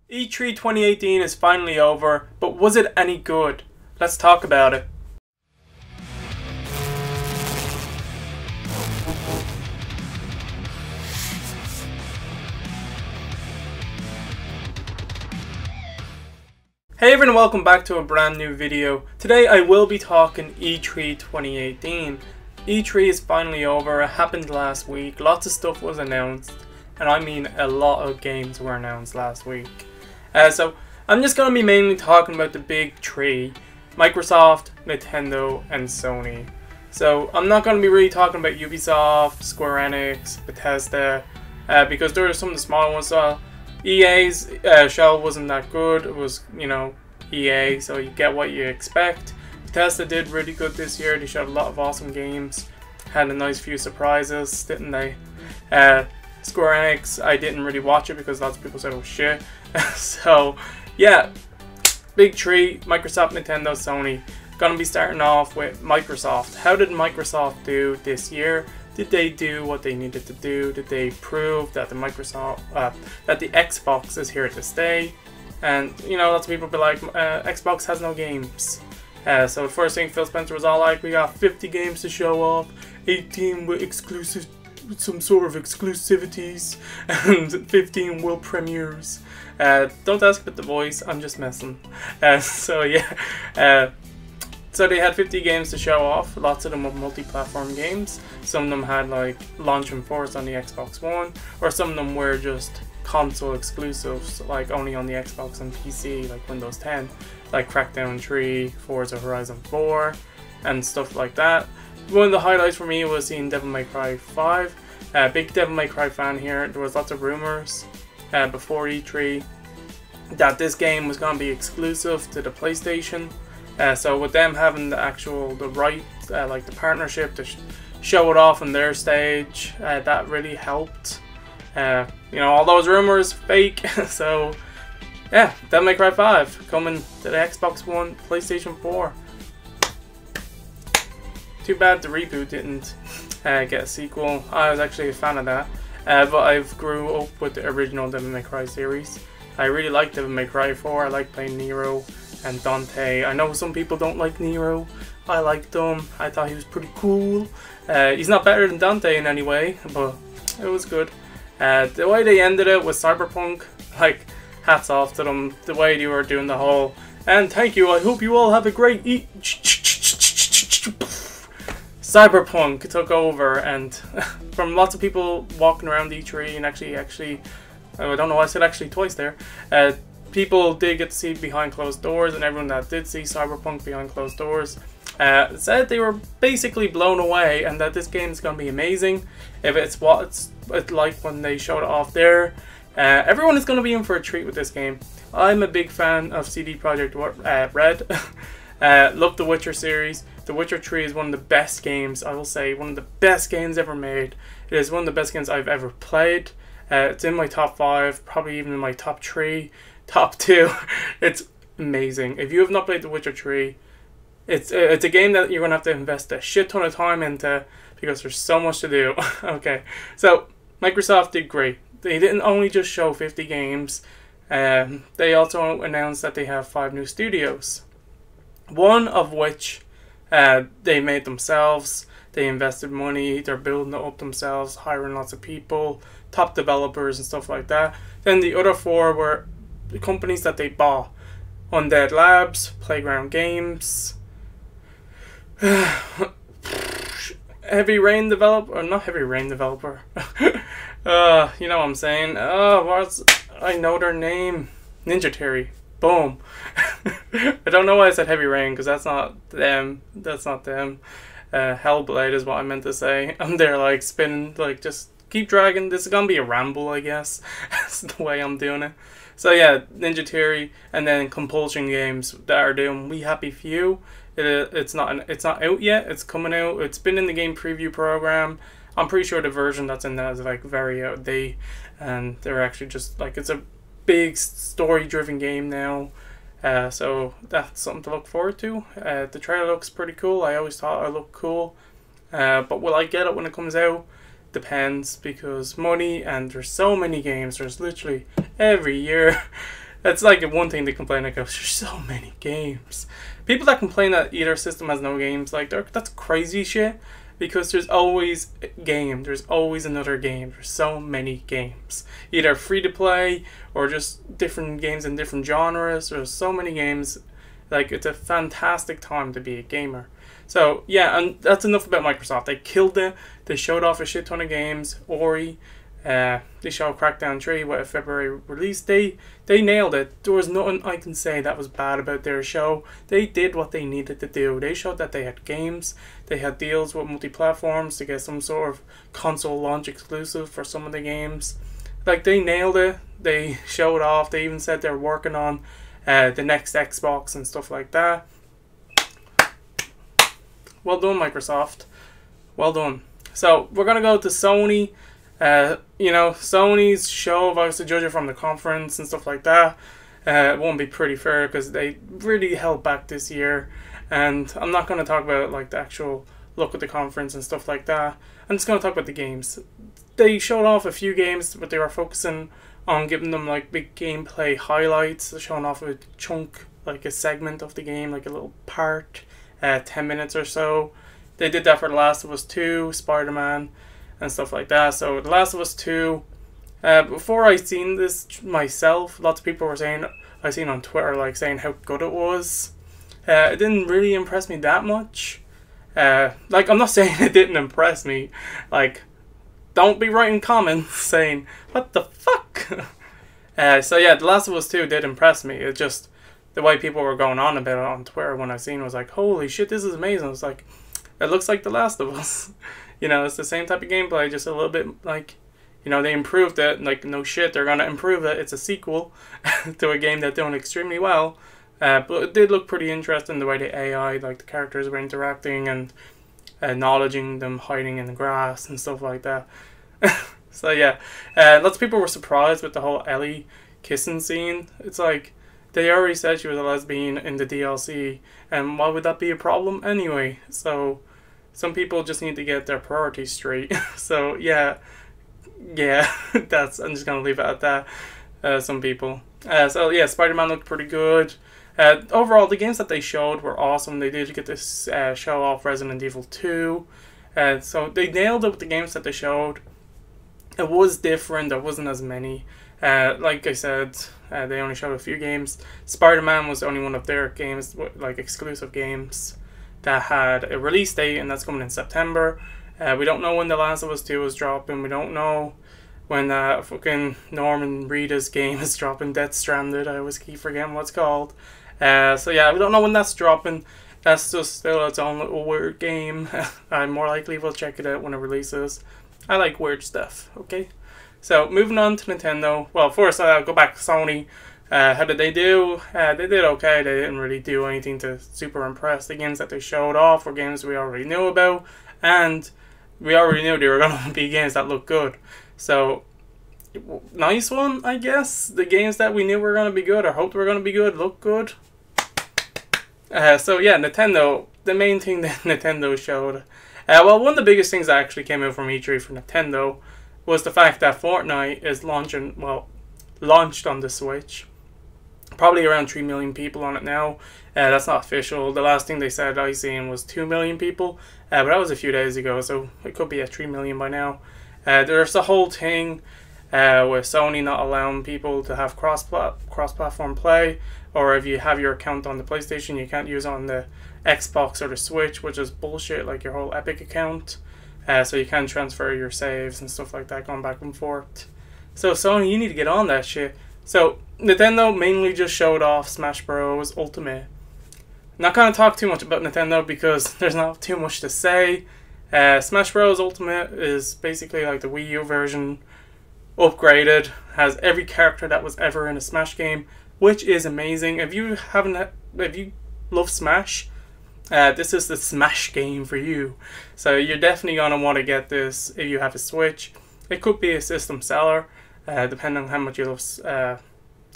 E3 2018 is finally over, but was it any good? Let's talk about it. Hey everyone, welcome back to a brand new video. Today I will be talking E3 2018. E3 is finally over, it happened last week, lots of stuff was announced, and I mean a lot of games were announced last week. So I'm just going to be mainly talking about the big three: Microsoft, Nintendo and Sony. So I'm not going to be really talking about Ubisoft, Square Enix, Bethesda, because there are some of the smaller ones. EA's show wasn't that good. It was, EA, so you get what you expect. Bethesda did really good this year. They showed a lot of awesome games, had a nice few surprises, didn't they? Square Enix, I didn't really watch it because lots of people said it was shit. So yeah, big three: Microsoft, Nintendo, Sony. Gonna be starting off with Microsoft. How did Microsoft do this year? Did they do what they needed to do? Did they prove that the Xbox is here to stay? And lots of people be like, Xbox has no games. So the first thing Phil Spencer was all like, we got 50 games to show off, 18 with some sort of exclusivities, and 15 world premieres. Don't ask about the voice, I'm just messing. So yeah, so they had 50 games to show off. Lots of them were multi-platform games. Some of them had like launch and force on the Xbox One, or some of them were just console exclusives, like only on the Xbox and PC, like Windows 10, like Crackdown 3, Forza Horizon 4, and stuff like that. One of the highlights for me was seeing Devil May Cry 5. Big Devil May Cry fan here. There was lots of rumors before E3 that this game was going to be exclusive to the PlayStation. So with them having the right, like the partnership to show it off on their stage, that really helped. All those rumors, fake. So yeah, Devil May Cry 5 coming to the Xbox One, PlayStation 4. Too bad the reboot didn't get a sequel. I was actually a fan of that, but I've grew up with the original Devil May Cry series. I really like Devil May Cry 4. I like playing Nero and Dante. I know some people don't like Nero. I liked him. I thought he was pretty cool. He's not better than Dante in any way, but it was good. The way they ended it with Cyberpunk, like, hats off to them. The way they were doing the whole, and thank you, I hope you all have a great Cyberpunk took over, and from lots of people walking around E3, and actually, I don't know why I said actually twice there. People did get to see behind closed doors, and everyone that did see Cyberpunk behind closed doors said they were basically blown away, and that this game is going to be amazing. If it's what it's like when they showed it off there, everyone is going to be in for a treat with this game. I'm a big fan of CD Projekt Red. Love the Witcher series. The Witcher 3 is one of the best games, I will say, one of the best games ever made. It is one of the best games I've ever played. It's in my top 5, probably even in my top 3, top 2. It's amazing. If you have not played The Witcher 3, it's a game that you're going to have to invest a shit ton of time into, because there's so much to do. Okay, so Microsoft did great. They didn't only just show 50 games, they also announced that they have 5 new studios. One of which they made themselves. They invested money, they're building it up themselves, hiring lots of people, top developers and stuff like that. Then the other 4 were the companies that they bought: Undead Labs, Playground Games, Heavy Rain Developer, or not Heavy Rain Developer. You know what I'm saying? I know their name. Ninja Theory. Boom. I don't know why I said Heavy Rain, because that's not them. That's not them. Hellblade is what I meant to say. I'm there like spinning, like just keep dragging. This is gonna be a ramble, I guess. That's the way I'm doing it. So yeah, Ninja Theory, and then Compulsion Games that are doing We Happy Few. It's not out yet. It's coming out. It's been in the game preview program. I'm pretty sure the version that's in that is like very out of date, and they're actually just like, it's a big story-driven game now. So that's something to look forward to. The trailer looks pretty cool. I always thought it looked cool, but will I get it when it comes out? Depends, because money, and there's so many games. There's literally every year it's like one thing to complain like, there's so many games. People that complain that either system has no games, like that's crazy shit. Because there's always a game, there's always another game. There's so many games, either free to play or just different games in different genres. There's so many games. Like, it's a fantastic time to be a gamer. So yeah, and that's enough about Microsoft. They killed it. They showed off a shit ton of games. Ori, they showed Crackdown 3 with a February release date. They nailed it. There was nothing I can say that was bad about their show. They did what they needed to do. They showed that they had games. They had deals with multi-platforms to get some sort of console launch exclusive for some of the games. Like, they nailed it. They showed off. They even said they're working on the next Xbox and stuff like that. Well done, Microsoft. Well done. So we're gonna go to Sony. You know, Sony's show, if I was to judge it from the conference and stuff like that, it won't be pretty fair because they really held back this year. And I'm not going to talk about like the actual look at the conference and stuff like that. I'm just going to talk about the games. They showed off a few games, but they were focusing on giving them like big gameplay highlights, showing off a chunk, like a segment of the game, like a little part, 10 minutes or so. They did that for The Last of Us 2, Spider-Man, and stuff like that. So The Last of Us 2, before I seen this myself, lots of people were saying, I seen on Twitter, like saying how good it was. It didn't really impress me that much. Like, I'm not saying it didn't impress me. Like, don't be writing comments saying, what the fuck? So yeah, The Last of Us 2 did impress me. It just, the way people were going on about it on Twitter when I seen it was like, holy shit, this is amazing. It's like, it looks like The Last of Us. You know, it's the same type of gameplay, just a little bit like, you know, they improved it. Like, no shit, they're going to improve it. It's a sequel to a game that's doing extremely well. But it did look pretty interesting, the way the AI, like the characters were interacting and acknowledging them hiding in the grass and stuff like that. So yeah, lots of people were surprised with the whole Ellie kissing scene. It's like, they already said she was a lesbian in the DLC, and why would that be a problem anyway? So some people just need to get their priorities straight. So yeah, that's, I'm just gonna leave it at that. Some people. So yeah, Spider-Man looked pretty good. Overall, the games that they showed were awesome. They did get this show off Resident Evil 2. So they nailed it with the games that they showed. It was different. There wasn't as many. Like I said, they only showed a few games. Spider-Man was the only one of their games, like exclusive games, that had a release date, and that's coming in September. We don't know when The Last of Us 2 is dropping. We don't know when fucking Norman Reedus game is dropping. Death Stranded. I always keep forgetting what it's called. So yeah, we don't know when that's dropping. That's just still its own little weird game. I more likely will check it out when it releases. I like weird stuff, okay? So moving on to Nintendo. Well, first I'll go back to Sony. How did they do? They did okay. They didn't really do anything to super impress. The games that they showed off were games we already knew about, and we already knew they were going to be games that look good. So, nice one, I guess. The games that we knew were going to be good or hoped were going to be good look good. So yeah, Nintendo, the main thing that Nintendo showed. Well, one of the biggest things that actually came out from E3 for Nintendo was the fact that Fortnite is launched on the Switch. Probably around 3 million people on it now. That's not official. The last thing they said I seen was 2 million people. But that was a few days ago, so it could be at 3 million by now. There's the whole thing with Sony not allowing people to have cross-platform play, or if you have your account on the PlayStation, you can't use it on the Xbox or the Switch, which is bullshit, like your whole Epic account. So you can transfer your saves and stuff like that, going back and forth. So Sony, you need to get on that shit. So Nintendo mainly just showed off Smash Bros. Ultimate. Not gonna talk too much about Nintendo because there's not too much to say. Smash Bros. Ultimate is basically like the Wii U version, upgraded. Has every character that was ever in a Smash game, which is amazing. If you love Smash, this is the Smash game for you. So you're definitely gonna want to get this if you have a Switch. It could be a system seller, depending on how much you love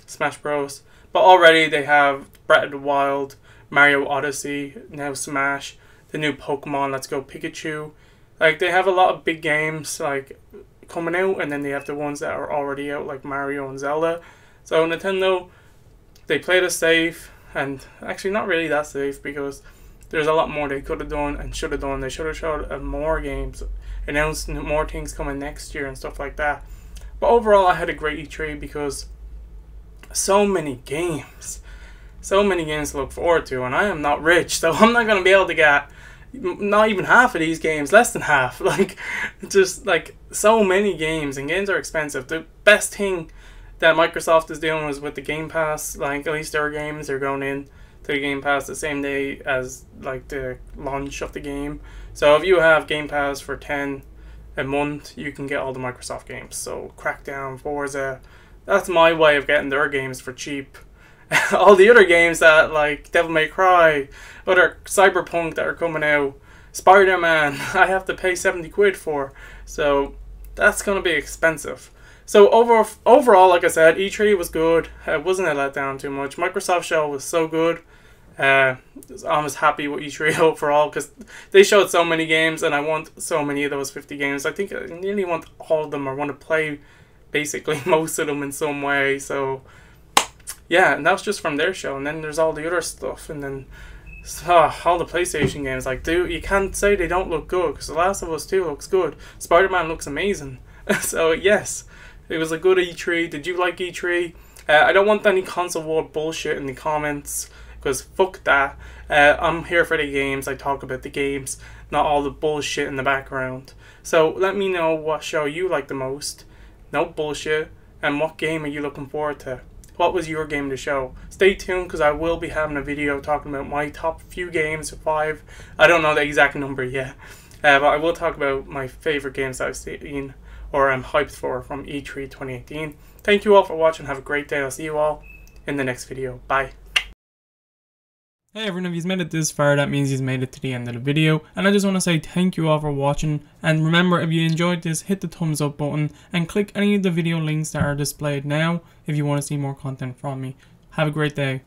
Smash Bros. But already they have Breath of the Wild, Mario Odyssey, now Smash, the new Pokemon Let's Go Pikachu. Like, they have a lot of big games like coming out, and then they have the ones that are already out, like Mario and Zelda. So Nintendo, they played it safe, and actually not really that safe, because there's a lot more they could have done and should have done. They should have showed more games, announced more things coming next year and stuff like that. But overall, I had a great E3 because so many games to look forward to, and I am not rich, so I'm not going to be able to get not even half of these games, less than half. Like, just like so many games, and games are expensive. The best thing that Microsoft is doing is with the Game Pass. Like, at least their games are going in to the Game Pass the same day as like the launch of the game. So if you have Game Pass for $10 a month, you can get all the Microsoft games. So Crackdown, Forza, that's my way of getting their games for cheap. All the other games that, like Devil May Cry, other Cyberpunk that are coming out, Spider-Man, I have to pay 70 quid for. So that's going to be expensive. So overall, like I said, E3 was good. It wasn't a letdown too much. Microsoft show was so good. I was happy with E3 overall because they showed so many games, and I want so many of those 50 games. I think I nearly want all of them, or want to play basically most of them in some way. So yeah, and that's just from their show. And then there's all the other stuff, and then all the PlayStation games. Like, dude, you can't say they don't look good, because The Last of Us 2 looks good. Spider-Man looks amazing. So yes, it was a good E3. Did you like E3? I don't want any console war bullshit in the comments, because fuck that. I'm here for the games. I talk about the games, not all the bullshit in the background. So let me know what show you like the most. No bullshit. And what game are you looking forward to? What was your game to show? Stay tuned, because I will be having a video talking about my top few games, 5. I don't know the exact number yet. But I will talk about my favorite games that I've seen or I'm hyped for from E3 2018. Thank you all for watching. Have a great day. I'll see you all in the next video. Bye. Hey everyone, if you've made it this far, that means you've made it to the end of the video, and I just want to say thank you all for watching. And remember, if you enjoyed this, hit the thumbs up button and click any of the video links that are displayed now if you want to see more content from me. Have a great day.